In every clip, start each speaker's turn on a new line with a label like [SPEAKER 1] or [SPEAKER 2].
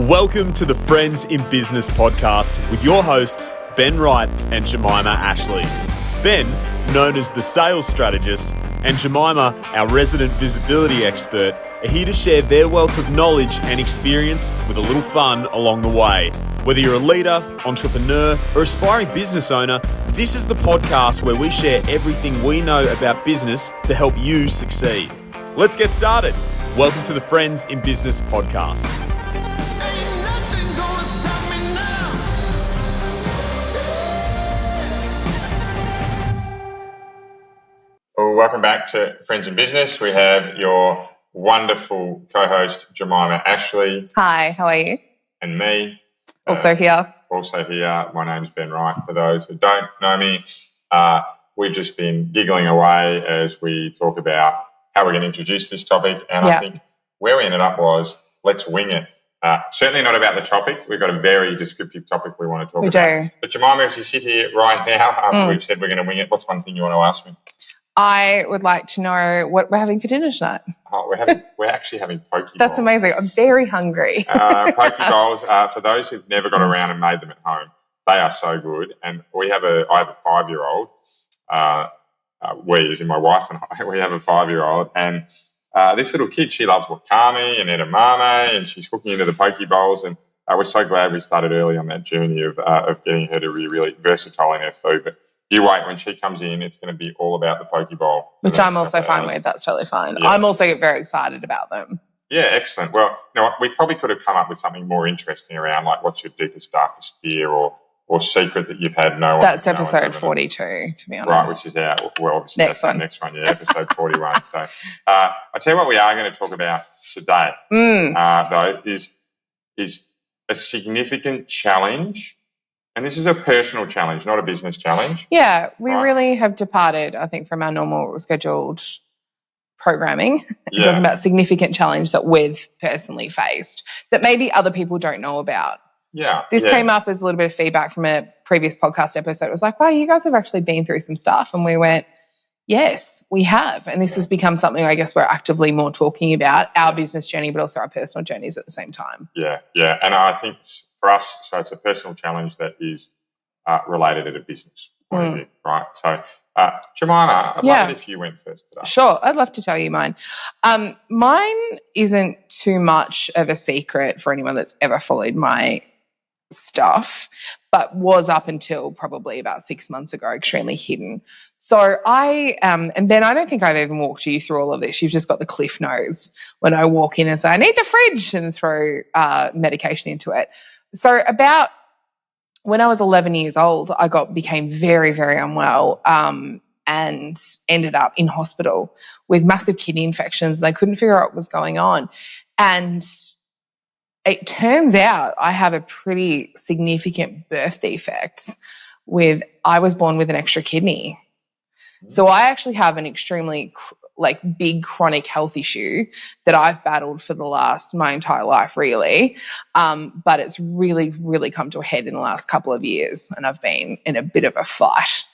[SPEAKER 1] Welcome to the Friends in Business podcast with your hosts, Ben Wright and Jemimah Ashleigh. Ben, known as the sales strategist, and Jemimah, our resident visibility expert, are here to share their wealth of knowledge and experience with a little fun along the way. Whether you're a leader, entrepreneur, or aspiring business owner, this is the podcast where we share everything we know about business to help you succeed. Let's get started. Welcome to the Friends in Business podcast.
[SPEAKER 2] Well, welcome back to Friends in Business. We have your wonderful co-host, Jemimah Ashleigh.
[SPEAKER 3] Hi, how are you?
[SPEAKER 2] And me.
[SPEAKER 3] Also here.
[SPEAKER 2] My name's Ben Wright. For those who don't know me, we've just been giggling away as we talk about how we're going to introduce this topic. And I think where we ended up was, let's wing it. Certainly not about the topic. We've got a very descriptive topic we want to talk about.
[SPEAKER 3] We do.
[SPEAKER 2] But Jemimah, as you sit here right now, after we've said we're going to wing it, what's one thing you want to ask me?
[SPEAKER 3] I would like to know what we're having for dinner tonight.
[SPEAKER 2] Oh, we're actually having poke bowls.
[SPEAKER 3] That's amazing. I'm very hungry.
[SPEAKER 2] Poke bowls, for those who've never got around and made them at home, they are so good. And I have a 5-year-old. We, as in my wife and I, we have a 5-year-old. And this little kid, she loves wakame and edamame, and she's hooking into the poke bowls. And we're so glad we started early on that journey of getting her to be really versatile in her food. But you wait, when she comes in, it's going to be all about the poke bowl.
[SPEAKER 3] Which I'm also fine with. That's totally fine. Yeah. I'm also very excited about them.
[SPEAKER 2] Yeah, excellent. Well, you know what, we probably could have come up with something more interesting around, like, what's your deepest, darkest fear or secret that you've had no one.
[SPEAKER 3] That's episode 42, to be honest.
[SPEAKER 2] Right, which is obviously next one, episode 41. So I'll tell you what we are going to talk about today, though, is a significant challenge. And this is a personal challenge, not a business challenge.
[SPEAKER 3] Yeah, we really have departed, I think, from our normal scheduled programming. Talking about significant challenge that we've personally faced that maybe other people don't know about.
[SPEAKER 2] Yeah.
[SPEAKER 3] This came up as a little bit of feedback from a previous podcast episode. It was like, wow, you guys have actually been through some stuff. And we went, yes, we have. And this has become something, I guess, we're actively more talking about, our business journey, but also our personal journeys at the same time.
[SPEAKER 2] Yeah. And I think for us, so it's a personal challenge that is related at a business point of view, right? So, Jemimah, I'd love it if you went first today.
[SPEAKER 3] Sure, I'd love to tell you mine. Mine isn't too much of a secret for anyone that's ever followed my stuff, but was up until probably about 6 months ago extremely hidden. So I, and Ben, I don't think I've even walked you through all of this. You've just got the cliff notes when I walk in and say, I need the fridge, and throw medication into it. So about when I was 11 years old, I became very, very unwell and ended up in hospital with massive kidney infections. They couldn't figure out what was going on. And it turns out I have a pretty significant birth defect I was born with an extra kidney. So I actually have an extremely big chronic health issue that I've battled for my entire life, really. But it's really, really come to a head in the last couple of years, and I've been in a bit of a fight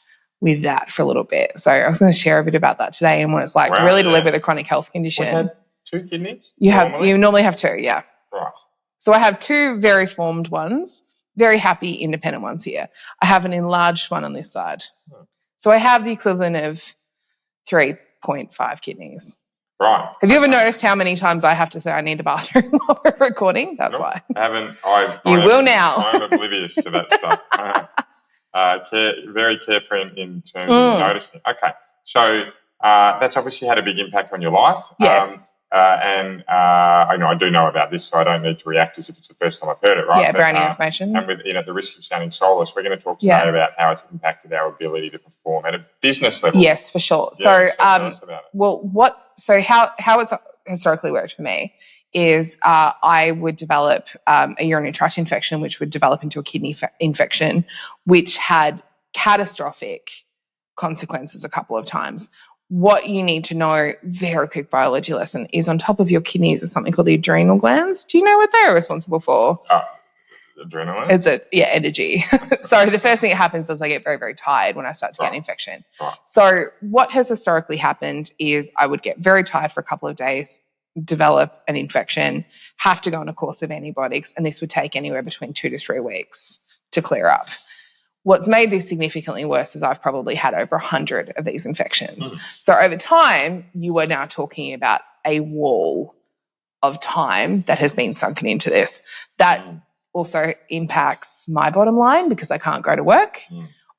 [SPEAKER 3] with that for a little bit. So I was going to share a bit about that today and what it's like to live with a chronic health condition.
[SPEAKER 2] We had 2 kidneys?
[SPEAKER 3] You normally have 2, yeah.
[SPEAKER 2] Right.
[SPEAKER 3] So I have 2 very formed ones, very happy independent ones here. I have an enlarged one on this side. So I have the equivalent of 3.5 kidneys.
[SPEAKER 2] Right.
[SPEAKER 3] Have you ever noticed how many times I have to say I need the bathroom while we're recording? That's why.
[SPEAKER 2] I haven't.
[SPEAKER 3] You will now.
[SPEAKER 2] I'm oblivious to that stuff. Very carefree in terms of noticing. Okay. So that's obviously had a big impact on your life.
[SPEAKER 3] Yes.
[SPEAKER 2] I do know about this, so I don't need to react as if it's the first time I've heard it, right?
[SPEAKER 3] Yeah, brand new information.
[SPEAKER 2] And with the risk of sounding soulless, we're going to talk today about how it's impacted our ability to perform at a business level.
[SPEAKER 3] Yes, for sure.
[SPEAKER 2] Yeah, so tell us about it.
[SPEAKER 3] How it's historically worked for me is I would develop a urinary tract infection, which would develop into a kidney infection, which had catastrophic consequences a couple of times. What you need to know, very quick biology lesson, is on top of your kidneys is something called the adrenal glands. Do you know what they're responsible for?
[SPEAKER 2] Adrenaline?
[SPEAKER 3] It's energy. So the first thing that happens is I get very, very tired when I start to get an infection. Right. So what has historically happened is I would get very tired for a couple of days, develop an infection, have to go on a course of antibiotics, and this would take anywhere between 2 to 3 weeks to clear up. What's made this significantly worse is I've probably had over 100 of these infections. So over time, you are now talking about a wall of time that has been sunken into this. That also impacts my bottom line because I can't go to work.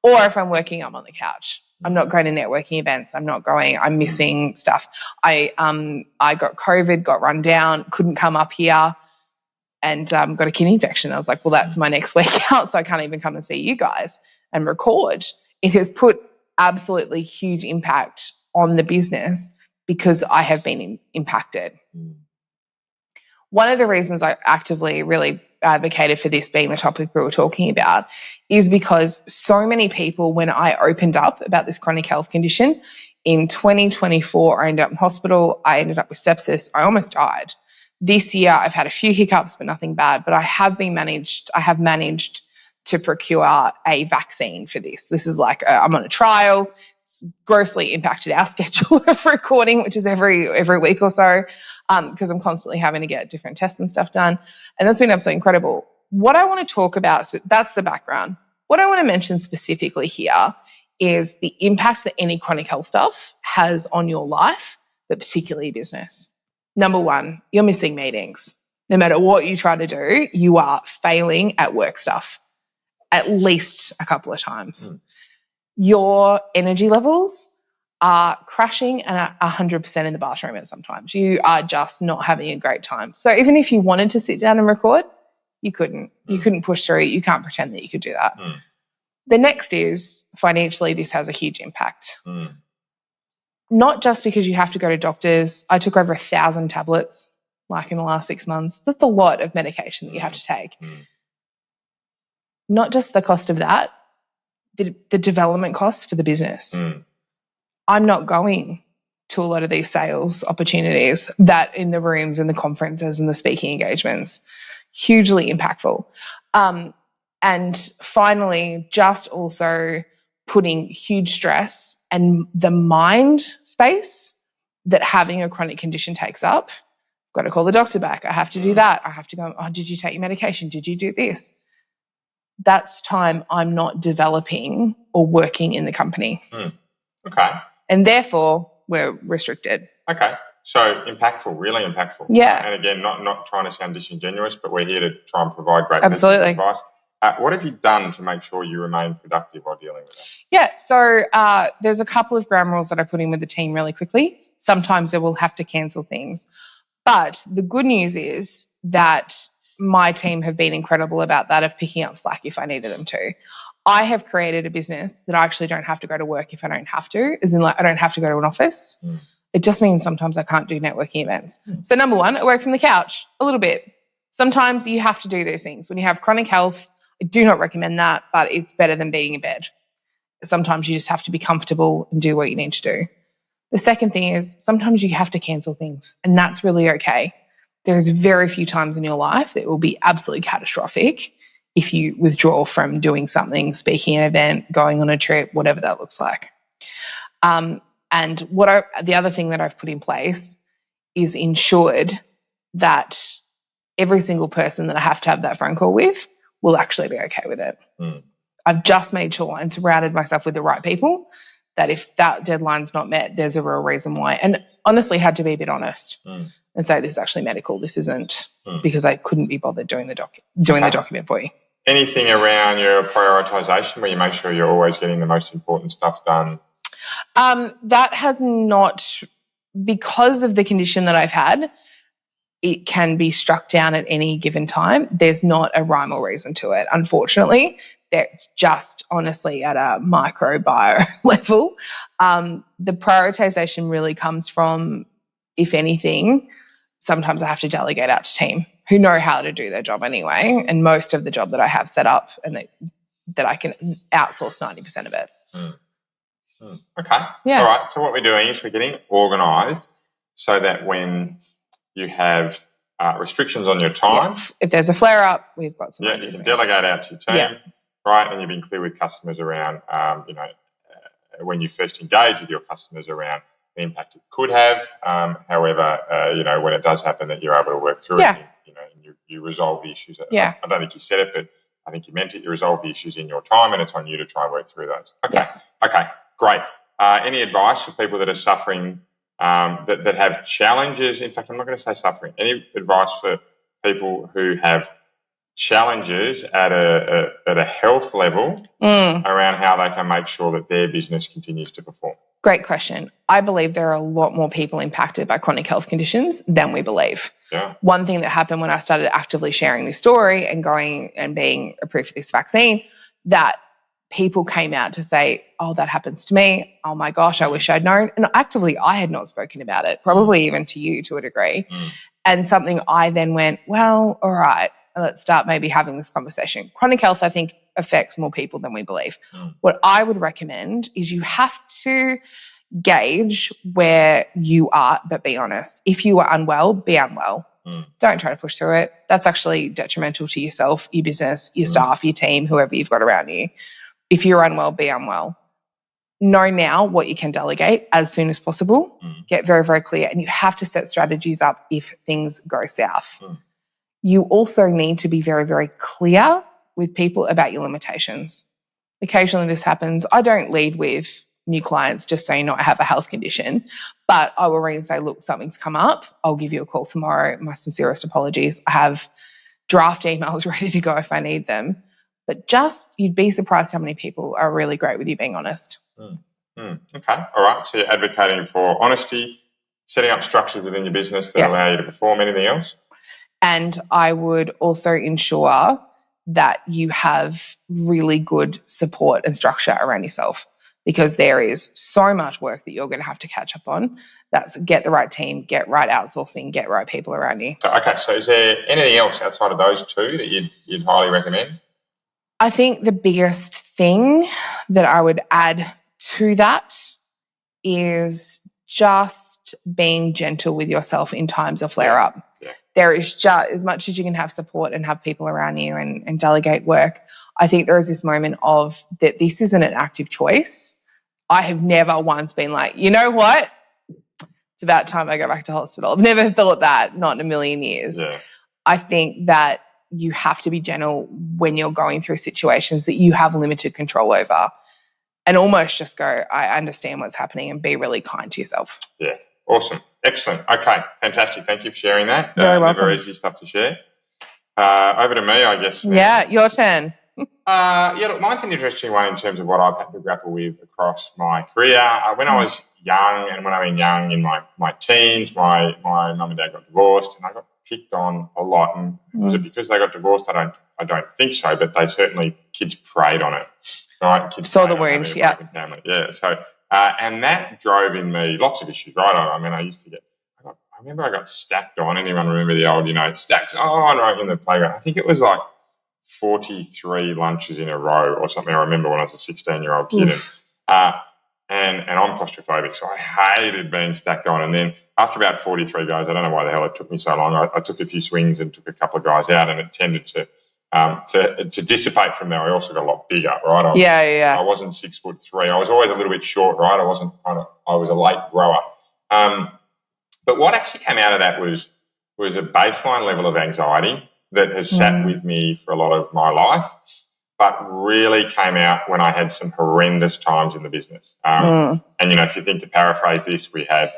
[SPEAKER 3] Or if I'm working, I'm on the couch. I'm not going to networking events. I'm missing stuff. I got COVID, got run down, couldn't come up here, and got a kidney infection. I was like, well, that's my next week out, so I can't even come and see you guys and record. It has put absolutely huge impact on the business because I have been impacted. One of the reasons I actively really advocated for this being the topic we were talking about is because so many people, when I opened up about this chronic health condition in 2024, I ended up in hospital. I ended up with sepsis. I almost died. This year, I've had a few hiccups, but nothing bad. But I have managed to procure a vaccine for this. This is like I'm on a trial. It's grossly impacted our schedule of recording, which is every week or so, because I'm constantly having to get different tests and stuff done. And that's been absolutely incredible. What I want to talk about, that's the background. What I want to mention specifically here is the impact that any chronic health stuff has on your life, but particularly business. Number one, you're missing meetings. No matter what you try to do, you are failing at work stuff at least a couple of times. Your energy levels are crashing and at 100% in the bathroom at sometimes. You are just not having a great time. So even if you wanted to sit down and record, you couldn't. You couldn't push through. You can't pretend that you could do that. The next is financially, this has a huge impact. Not just because you have to go to doctors. I took over 1,000 tablets like in the last 6 months. That's a lot of medication that you have to take. Not just the cost of that, the development costs for the business. I'm not going to a lot of these sales opportunities that in the rooms and the conferences and the speaking engagements, hugely impactful. And finally, just also putting huge stress and the mind space that having a chronic condition takes up. Got to call the doctor back. I have to do that. I have to go, did you take your medication? Did you do this? That's time I'm not developing or working in the company.
[SPEAKER 2] Okay.
[SPEAKER 3] And therefore, we're restricted.
[SPEAKER 2] Okay. So impactful, really impactful.
[SPEAKER 3] Yeah.
[SPEAKER 2] And again, not trying to sound disingenuous, but we're here to try and provide great
[SPEAKER 3] Absolutely.
[SPEAKER 2] advice. What have you done to make sure you remain productive while dealing with that?
[SPEAKER 3] Yeah. So there's a couple of ground rules that I put in with the team really quickly. Sometimes I will have to cancel things. But the good news is that my team have been incredible about that, of picking up slack if I needed them to. I have created a business that I actually don't have to go to work if I don't have to, as in like I don't have to go to an office. It just means sometimes I can't do networking events. So number one, I work from the couch a little bit. Sometimes you have to do those things. When you have chronic health, I do not recommend that, but it's better than being in bed. Sometimes you just have to be comfortable and do what you need to do. The second thing is sometimes you have to cancel things, and that's really okay. There's very few times in your life that will be absolutely catastrophic if you withdraw from doing something, speaking an event, going on a trip, whatever that looks like. And the other thing that I've put in place is ensured that every single person that I have to have that phone call with will actually be okay with it. I've just made sure and surrounded myself with the right people that if that deadline's not met, there's a real reason why. And honestly had to be a bit honest and say this is actually medical. This isn't because I couldn't be bothered doing the document for you.
[SPEAKER 2] Anything around your prioritisation where you make sure you're always getting the most important stuff done?
[SPEAKER 3] That has not, because of the condition that I've had, it can be struck down at any given time. There's not a rhyme or reason to it, unfortunately. That's just honestly at a micro-bio level. The prioritisation really comes from, if anything, sometimes I have to delegate out to team who know how to do their job anyway, and most of the job that I have set up and that I can outsource 90% of it.
[SPEAKER 2] Okay.
[SPEAKER 3] Yeah.
[SPEAKER 2] All right. So what we're doing is we're getting organised so that when you have restrictions on your time,
[SPEAKER 3] if there's a flare-up, we've got some.
[SPEAKER 2] You can delegate out to your team, right? And you've been clear with customers around, when you first engage with your customers around the impact it could have. However, when it does happen, that you're able to work through it, and, you resolve the issues.
[SPEAKER 3] Yeah.
[SPEAKER 2] I don't think you said it, but I think you meant it. You resolve the issues in your time, and it's on you to try and work through those. Okay.
[SPEAKER 3] Yes.
[SPEAKER 2] Okay, great. Any advice for people that are suffering, that have challenges? In fact, I'm not going to say suffering. Any advice for people who have challenges at a health level around how they can make sure that their business continues to perform?
[SPEAKER 3] Great question. I believe there are a lot more people impacted by chronic health conditions than we believe.
[SPEAKER 2] Yeah.
[SPEAKER 3] One thing that happened when I started actively sharing this story and going and being approved for this vaccine, that people came out to say, oh, that happens to me. Oh my gosh, I wish I'd known. And actively, I had not spoken about it, probably even to you to a degree. And something I then went, well, all right, let's start maybe having this conversation. Chronic health, I think, affects more people than we believe. What I would recommend is you have to gauge where you are, but be honest. If you are unwell, be unwell. Don't try to push through it. That's actually detrimental to yourself, your business, your staff, your team, whoever you've got around you. If you're unwell, be unwell. Know now what you can delegate as soon as possible. Get very, very clear. And you have to set strategies up if things go south. You also need to be very, very clear with people about your limitations. Occasionally this happens. I don't lead with new clients just saying, no, I have a health condition, but I will ring and say, look, something's come up. I'll give you a call tomorrow. My sincerest apologies. I have draft emails ready to go if I need them. But you'd be surprised how many people are really great with you being honest.
[SPEAKER 2] Okay. All right. So you're advocating for honesty, setting up structures within your business that allow you to perform. Anything else?
[SPEAKER 3] And I would also ensure that you have really good support and structure around yourself, because there is so much work that you're going to have to catch up on. That's get the right team, get right outsourcing, get right people around you.
[SPEAKER 2] So is there anything else outside of those two that you'd highly recommend?
[SPEAKER 3] I think the biggest thing that I would add to that is just being gentle with yourself in times of flare-up. There is just, as much as you can have support and have people around you and delegate work, I think there is this moment of that this isn't an active choice. I have never once been like, you know what? It's about time I go back to hospital. I've never thought that, not in a million years. I think that you have to be gentle when you're going through situations that you have limited control over, and almost just go, I understand what's happening, and be really kind to yourself.
[SPEAKER 2] Yeah. Awesome. Excellent. Okay. Fantastic. Thank you for sharing that.
[SPEAKER 3] Very welcome.
[SPEAKER 2] Never easy stuff to share. Over to me, I guess.
[SPEAKER 3] Yeah, your turn.
[SPEAKER 2] Look, mine's an interesting one in terms of what I've had to grapple with across my career. When I was young, and when I mean young, in my teens, my mum and dad got divorced, and I got picked on a lot. And was it because they got divorced? I don't think so, but they certainly, kids preyed on it. Right? Kids
[SPEAKER 3] saw the wound. Yeah.
[SPEAKER 2] So, and that drove in me lots of issues. Right? I mean, I remember I got stacked on. Anyone remember the old, stacks on right in the playground? I think it was like 43 lunches in a row or something. I remember when I was a 16-year-old kid. And I'm claustrophobic, so I hated being stacked on. And then after about 43 guys, I don't know why the hell it took me so long, I took a few swings and took a couple of guys out, and it tended to dissipate from there. I also got a lot bigger, right? I wasn't 6'3". I was always a little bit short, right? I was a late grower. But what actually came out of that was a baseline level of anxiety that has sat with me for a lot of my life, but really came out when I had some horrendous times in the business. And, if you think, to paraphrase this, we had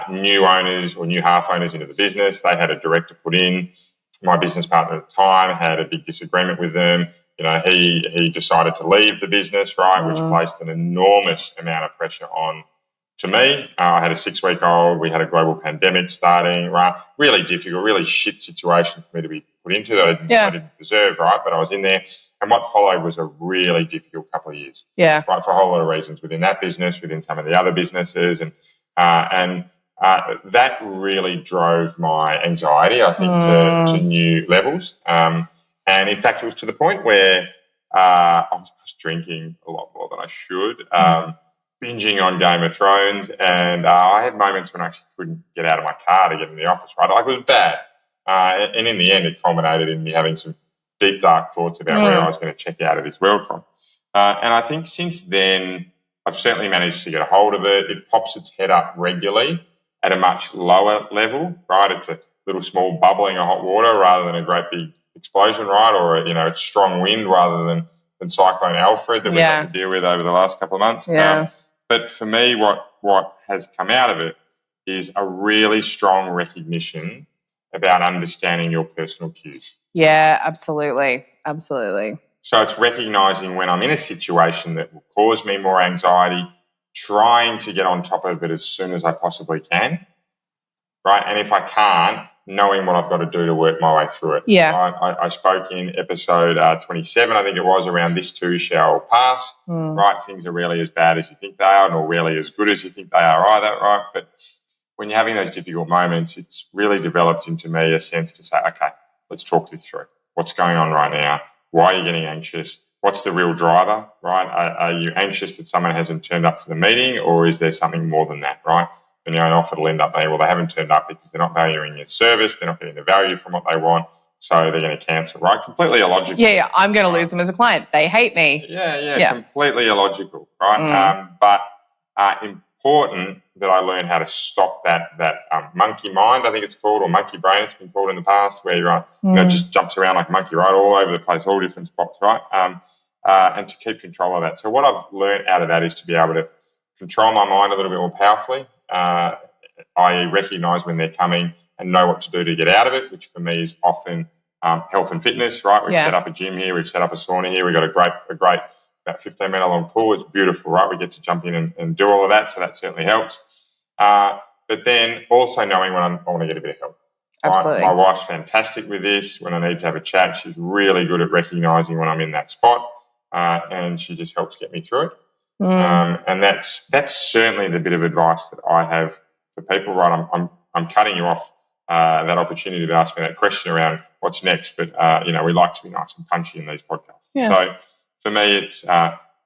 [SPEAKER 2] new owners or new half owners into the business. They had a director put in. My business partner at the time had a big disagreement with them. He decided to leave the business, right, which placed an enormous amount of pressure on to me. I had a 6-week-old. We had a global pandemic starting, right? Really difficult, really shit situation for me to be put into that I didn't deserve, right? But I was in there. And what followed was a really difficult couple of years.
[SPEAKER 3] Yeah.
[SPEAKER 2] Right, for a whole lot of reasons within that business, within some of the other businesses. And that really drove my anxiety, I think, to new levels. And in fact, it was to the point where I was drinking a lot more than I should. Binging on Game of Thrones, and I had moments when I actually couldn't get out of my car to get in the office, right? Like, it was bad. And in the end, it culminated in me having some deep, dark thoughts about where I was going to check out of this world from. And I think since then, I've certainly managed to get a hold of it. It pops its head up regularly at a much lower level, right? It's a little small bubbling of hot water rather than a great big explosion, right? Or a strong wind rather than Cyclone Alfred that we've had to deal with over the last couple of months.
[SPEAKER 3] Yeah.
[SPEAKER 2] But for me, what has come out of it is a really strong recognition about understanding your personal cues.
[SPEAKER 3] Yeah, absolutely. Absolutely.
[SPEAKER 2] So it's recognising when I'm in a situation that will cause me more anxiety, trying to get on top of it as soon as I possibly can, right? And if I can't, knowing what I've got to do to work my way through it.
[SPEAKER 3] Yeah.
[SPEAKER 2] Right? I spoke in episode 27, I think it was, around this too shall pass, right? Things are rarely as bad as you think they are, nor rarely as good as you think they are either, right? But when you're having those difficult moments, it's really developed into me a sense to say, okay, let's talk this through. What's going on right now? Why are you getting anxious? What's the real driver, right? Are you anxious that someone hasn't turned up for the meeting, or is there something more than that, right? And often it'll end up being, well, they haven't turned up because they're not valuing your service, they're not getting the value from what they want, so they're going to cancel, right? Completely illogical.
[SPEAKER 3] Yeah, I'm going to lose them as a client. They hate me.
[SPEAKER 2] Yeah. Completely illogical, right? But important that I learn how to stop that monkey mind, I think it's called, or monkey brain, it's been called in the past, where you're just jumps around like a monkey, right, all over the place, all different spots, right? And to keep control of that. So what I've learned out of that is to be able to control my mind a little bit more powerfully. I recognise when they're coming and know what to do to get out of it, which for me is often health and fitness, right? We've set up a gym here, we've set up a sauna here, we've got a great about 15-metre long pool. It's beautiful, right? We get to jump in and do all of that, so that certainly helps. But then also knowing when I want to get a bit of help.
[SPEAKER 3] Absolutely.
[SPEAKER 2] My wife's fantastic with this. When I need to have a chat, she's really good at recognising when I'm in that spot, and she just helps get me through it. And that's certainly the bit of advice that I have for people. Right, I'm cutting you off that opportunity to ask me that question around what's next, but we like to be nice and punchy in these podcasts.
[SPEAKER 3] Yeah.
[SPEAKER 2] So for me, it's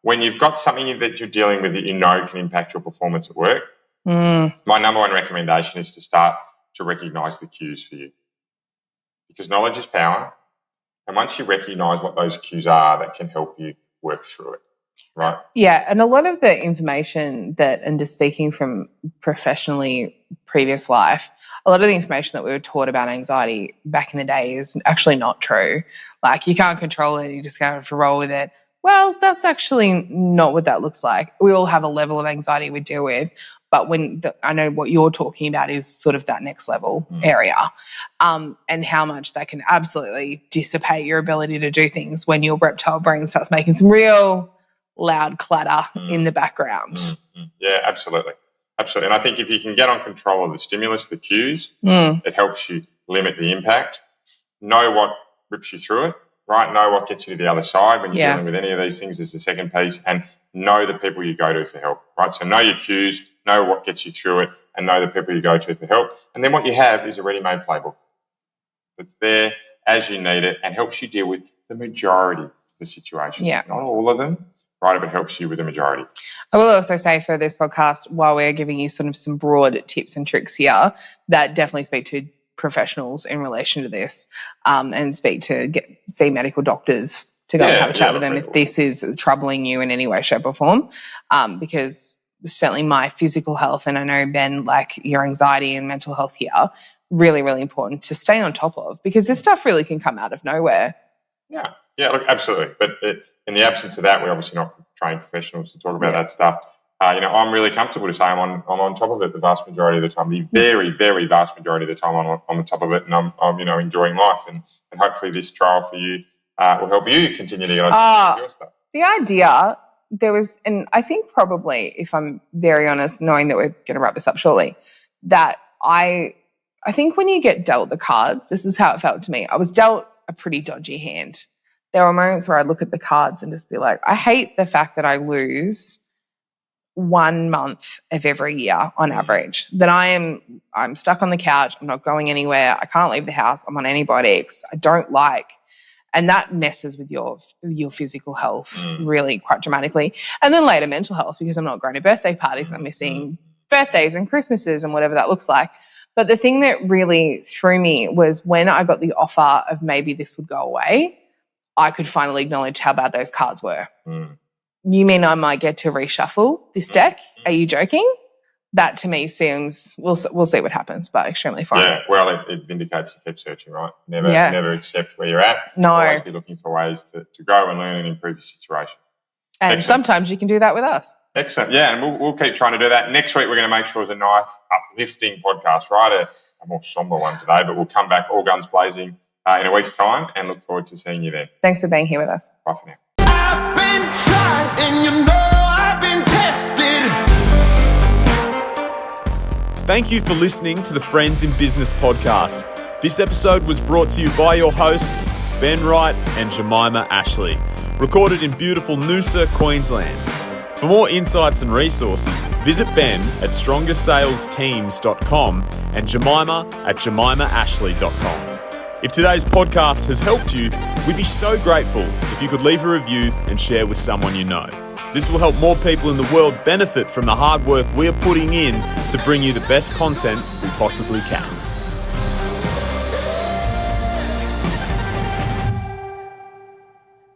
[SPEAKER 2] when you've got something that you're dealing with that you know can impact your performance at work. My number one recommendation is to start to recognise the cues for you, because knowledge is power, and once you recognise what those cues are, that can help you work through it. Right.
[SPEAKER 3] Yeah, and a lot of the information and just speaking from professionally previous life, a lot of the information that we were taught about anxiety back in the day is actually not true. Like, you can't control it, you just have to roll with it. Well, that's actually not what that looks like. We all have a level of anxiety we deal with, but I know what you're talking about is sort of that next level area, and how much that can absolutely dissipate your ability to do things when your reptile brain starts making some real loud clatter in the background.
[SPEAKER 2] Yeah, absolutely. And I think if you can get on control of the stimulus, the cues, it helps you limit the impact. Know what rips you through it, right? Know what gets you to the other side when you're dealing with any of these things is the second piece, and know the people you go to for help, right? So know your cues, know what gets you through it, and know the people you go to for help. And then what you have is a ready-made playbook that's there as you need it and helps you deal with the majority of the situations.
[SPEAKER 3] Yeah.
[SPEAKER 2] Not all of them, right, but helps you with the majority.
[SPEAKER 3] I will also say for this podcast, while we're giving you sort of some broad tips and tricks here, that definitely speak to professionals in relation to this, and see medical doctors to go and have a chat with them if this is troubling you in any way, shape or form, because certainly my physical health, and I know, Ben, like your anxiety and mental health here, really, really important to stay on top of, because this stuff really can come out of nowhere.
[SPEAKER 2] Yeah, look, absolutely. But in the absence of that, we're obviously not trained professionals to talk about that stuff. I'm really comfortable to say I'm on top of it the vast majority of the time. The very, very vast majority of the time I'm on the top of it, and I'm enjoying life. And hopefully this trial for you will help you continue to get on top of your stuff.
[SPEAKER 3] The idea there was, and I think probably, if I'm very honest, knowing that we're going to wrap this up shortly, that I think when you get dealt the cards, this is how it felt to me. I was dealt a pretty dodgy hand. There were moments where I look at the cards and just be like, I hate the fact that I lose 1 month of every year on average, that I'm stuck on the couch, I'm not going anywhere, I can't leave the house, I'm on antibiotics, I don't like, and that messes with your physical health really quite dramatically. And then later mental health, because I'm not going to birthday parties, I'm missing birthdays and Christmases and whatever that looks like. But the thing that really threw me was when I got the offer of maybe this would go away, I could finally acknowledge how bad those cards were. you mean I might get to reshuffle this deck? Are you joking? That to me seems, we'll see what happens, but extremely fine.
[SPEAKER 2] Yeah, well, it vindicates you keep searching, right? Never accept where you're at.
[SPEAKER 3] No.
[SPEAKER 2] Always be looking for ways to grow and learn and improve your situation.
[SPEAKER 3] And
[SPEAKER 2] Excellent.
[SPEAKER 3] sometimes you can do that with us.
[SPEAKER 2] Excellent. Yeah, and we'll keep trying to do that. Next week, we're going to make sure it's a nice, uplifting podcast, right? A more somber one today, but we'll come back all guns blazing in a week's time and look forward to seeing you then.
[SPEAKER 3] Thanks for being here with us.
[SPEAKER 2] Bye for now.
[SPEAKER 4] I've been tried and you know I've been tested.
[SPEAKER 1] Thank you for listening to the Friends in Business podcast. This episode was brought to you by your hosts, Ben Wright and Jemimah Ashleigh, recorded in beautiful Noosa, Queensland. For more insights and resources, visit Ben at strongersalesteams.com and Jemimah at jemimahashleigh.com. If today's podcast has helped you, we'd be so grateful if you could leave a review and share with someone you know. This will help more people in the world benefit from the hard work we're putting in to bring you the best content we possibly can.